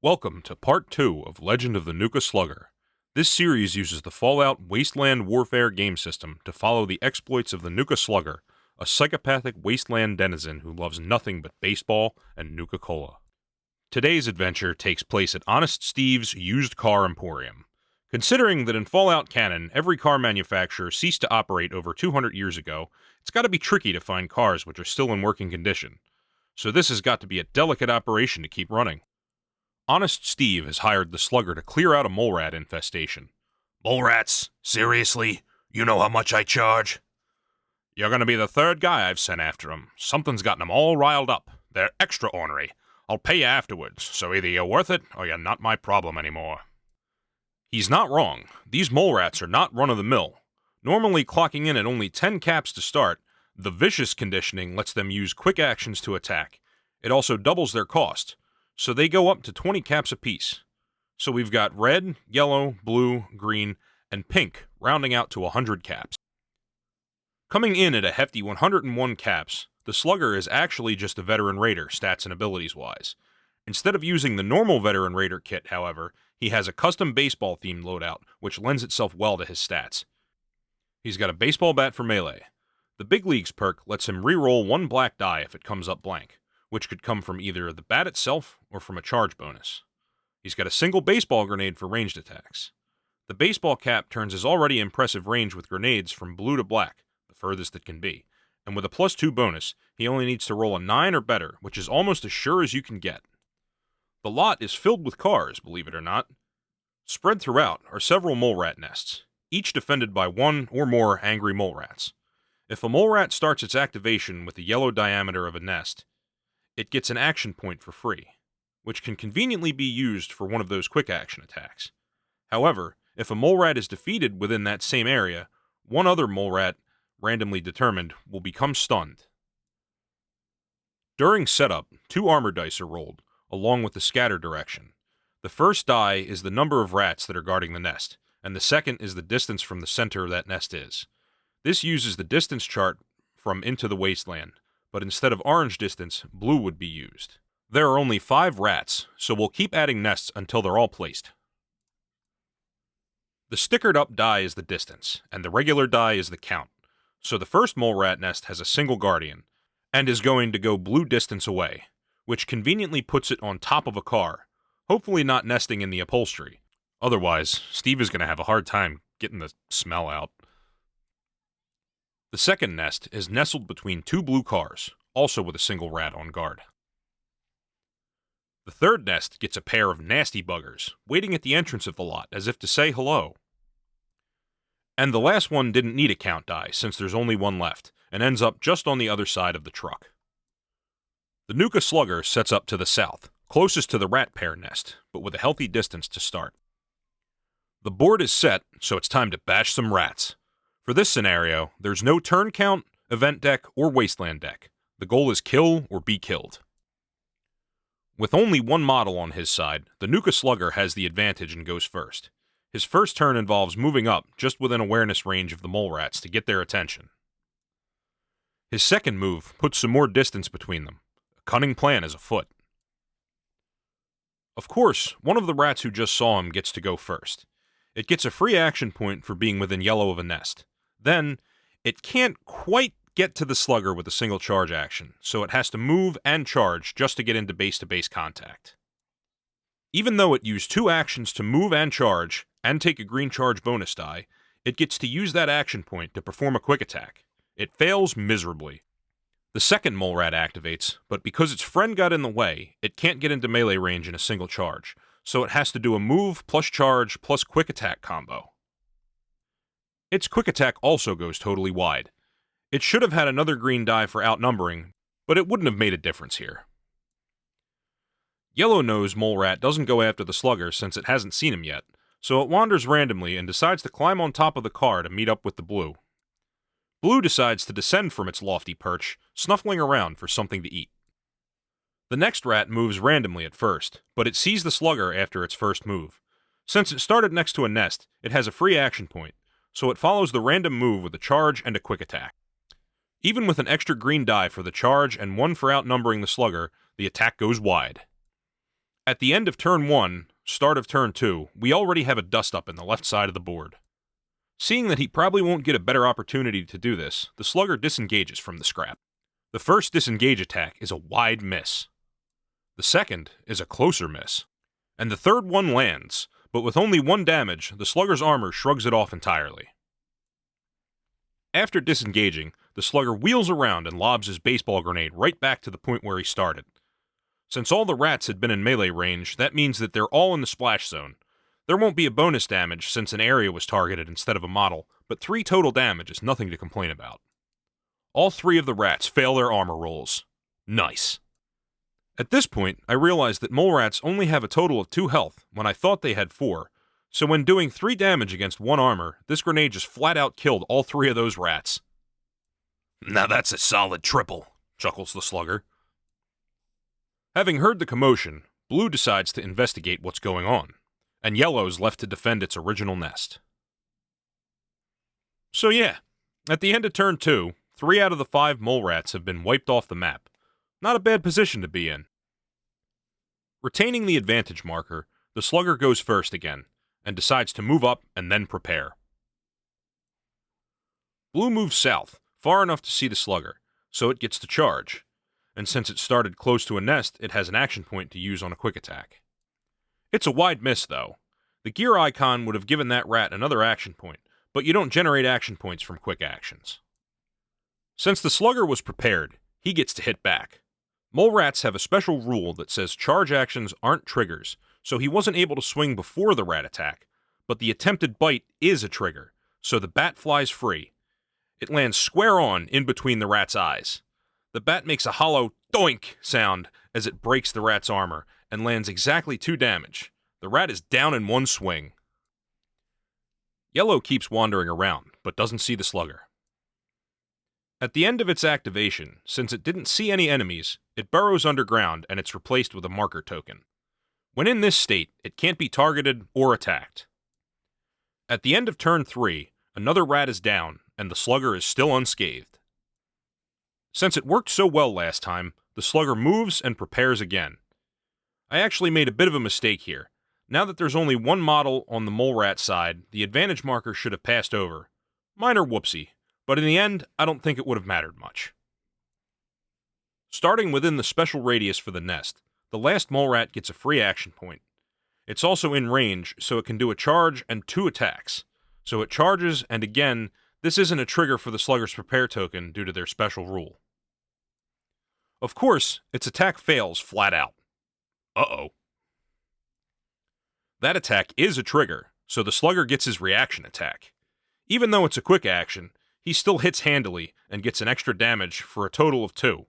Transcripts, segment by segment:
Welcome to Part 2 of Legend of the Nuka Slugger. This series uses the Fallout Wasteland warfare game system to follow the exploits of the Nuka Slugger, a psychopathic wasteland denizen who loves nothing but baseball and Nuka-Cola. Today's adventure takes place at Honest Steve's Used Car Emporium. Considering that in Fallout canon, every car manufacturer ceased to operate over 200 years ago, it's got to be tricky to find cars which are still in working condition. So this has got to be a delicate operation to keep running. Honest Steve has hired the Slugger to clear out a mole rat infestation. Mole rats? Seriously? You know how much I charge? You're going to be the third guy I've sent after them. Something's gotten them all riled up. They're extra ornery. I'll pay you afterwards, so either you're worth it or you're not my problem anymore. He's not wrong. These mole rats are not run-of-the-mill. Normally clocking in at only 10 caps to start, the vicious conditioning lets them use quick actions to attack. It also doubles their cost, so they go up to 20 caps apiece. So we've got red, yellow, blue, green, and pink rounding out to 100 caps. Coming in at a hefty 101 caps, the Slugger is actually just a veteran raider, stats and abilities-wise. Instead of using the normal veteran raider kit, however, he has a custom baseball-themed loadout, which lends itself well to his stats. He's got a baseball bat for melee. The Big Leagues perk lets him re-roll one black die if it comes up blank, which could come from either the bat itself or from a charge bonus. He's got a single baseball grenade for ranged attacks. The baseball cap turns his already impressive range with grenades from blue to black, the furthest it can be, and with a +2 bonus, he only needs to roll a 9 or better, which is almost as sure as you can get. The lot is filled with cars, believe it or not. Spread throughout are several mole rat nests, each defended by one or more angry mole rats. If a mole rat starts its activation with the yellow diameter of a nest, it gets an action point for free, which can conveniently be used for one of those quick action attacks. However, if a mole rat is defeated within that same area, one other mole rat, randomly determined, will become stunned. During setup, 2 armor dice are rolled, along with the scatter direction. The first die is the number of rats that are guarding the nest, and the second is the distance from the center that nest is. This uses the distance chart from Into the Wasteland, but instead of orange distance, blue would be used. There are only 5 rats, so we'll keep adding nests until they're all placed. The stickered up die is the distance, and the regular die is the count. So the first mole rat nest has a single guardian, and is going to go blue distance away, which conveniently puts it on top of a car, hopefully not nesting in the upholstery. Otherwise, Steve is going to have a hard time getting the smell out. The second nest is nestled between 2 blue cars, also with a single rat on guard. The third nest gets a pair of nasty buggers, waiting at the entrance of the lot as if to say hello. And the last one didn't need a count die since there's only one left, and ends up just on the other side of the truck. The Nuka Slugger sets up to the south, closest to the rat pair nest, but with a healthy distance to start. The board is set, so it's time to bash some rats. For this scenario, there's no turn count, event deck, or wasteland deck. The goal is kill or be killed. With only one model on his side, the Nuka Slugger has the advantage and goes first. His first turn involves moving up just within awareness range of the mole rats to get their attention. His second move puts some more distance between them. A cunning plan is afoot. Of course, one of the rats who just saw him gets to go first. It gets a free action point for being within yellow of a nest. Then, it can't quite get to the Slugger with a single charge action, so it has to move and charge just to get into base-to-base contact. Even though it used 2 actions to move and charge, and take a green charge bonus die, it gets to use that action point to perform a quick attack. It fails miserably. The second mole rat activates, but because its friend got in the way, it can't get into melee range in a single charge, so it has to do a move plus charge plus quick attack combo. Its quick attack also goes totally wide. It should have had another green die for outnumbering, but it wouldn't have made a difference here. Yellow-nosed mole rat doesn't go after the Slugger since it hasn't seen him yet, so it wanders randomly and decides to climb on top of the car to meet up with the blue. Blue decides to descend from its lofty perch, snuffling around for something to eat. The next rat moves randomly at first, but it sees the Slugger after its first move. Since it started next to a nest, it has a free action point, so it follows the random move with a charge and a quick attack. Even with an extra green die for the charge and 1 for outnumbering the Slugger, the attack goes wide. At the end of turn 1, start of turn 2, we already have a dust-up in the left side of the board. Seeing that he probably won't get a better opportunity to do this, the Slugger disengages from the scrap. The first disengage attack is a wide miss. The second is a closer miss. And the third one lands, but with only 1 damage, the Slugger's armor shrugs it off entirely. After disengaging, the Slugger wheels around and lobs his baseball grenade right back to the point where he started. Since all the rats had been in melee range, that means that they're all in the splash zone. There won't be a bonus damage since an area was targeted instead of a model, but 3 total damage is nothing to complain about. All 3 of the rats fail their armor rolls. Nice. At this point, I realized that mole rats only have a total of 2 health when I thought they had 4, so when doing 3 damage against 1 armor, this grenade just flat out killed all 3 of those rats. Now that's a solid triple, chuckles the Slugger. Having heard the commotion, Blue decides to investigate what's going on, and Yellow's left to defend its original nest. So yeah, at the end of turn 2, 3 out of the 5 mole rats have been wiped off the map. Not a bad position to be in. Retaining the advantage marker, the Slugger goes first again, and decides to move up and then prepare. Blue moves south, far enough to see the Slugger, so it gets to charge, and since it started close to a nest, it has an action point to use on a quick attack. It's a wide miss, though. The gear icon would have given that rat another action point, but you don't generate action points from quick actions. Since the Slugger was prepared, he gets to hit back. Mole rats have a special rule that says charge actions aren't triggers, so he wasn't able to swing before the rat attack, but the attempted bite is a trigger, so the bat flies free. It lands square on in between the rat's eyes. The bat makes a hollow doink sound as it breaks the rat's armor and lands exactly 2 damage. The rat is down in 1 swing. Yellow keeps wandering around, but doesn't see the Slugger. At the end of its activation, since it didn't see any enemies, it burrows underground and it's replaced with a marker token. When in this state, it can't be targeted or attacked. At the end of turn 3, another rat is down, and the Slugger is still unscathed. Since it worked so well last time, the Slugger moves and prepares again. I actually made a bit of a mistake here. Now that there's only 1 model on the mole rat side, the advantage marker should have passed over. Minor whoopsie, but in the end, I don't think it would have mattered much. Starting within the special radius for the nest, the last mole rat gets a free action point. It's also in range, so it can do a charge and 2 attacks. So it charges, and again, this isn't a trigger for the Slugger's prepare token due to their special rule. Of course, its attack fails flat out. Uh-oh. That attack is a trigger, so the Slugger gets his reaction attack. Even though it's a quick action, he still hits handily and gets an extra damage for a total of 2.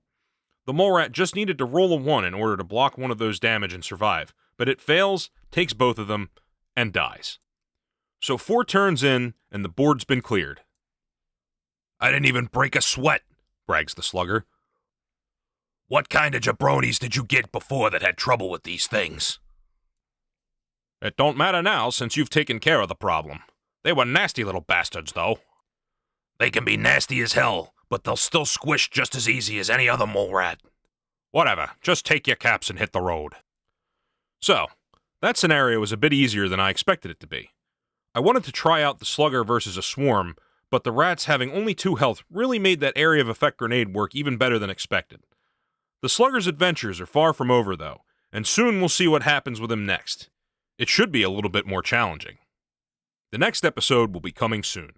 The mole rat just needed to roll a 1 in order to block one of those damage and survive, but it fails, takes both of them, and dies. So 4 turns in, and the board's been cleared. I didn't even break a sweat, brags the Slugger. What kind of jabronis did you get before that had trouble with these things? It don't matter now since you've taken care of the problem. They were nasty little bastards, though. They can be nasty as hell, but they'll still squish just as easy as any other mole rat. Whatever, just take your caps and hit the road. So, that scenario was a bit easier than I expected it to be. I wanted to try out the Slugger versus a swarm, but the rats having only 2 health really made that area of effect grenade work even better than expected. The Slugger's adventures are far from over, though, and soon we'll see what happens with him next. It should be a little bit more challenging. The next episode will be coming soon.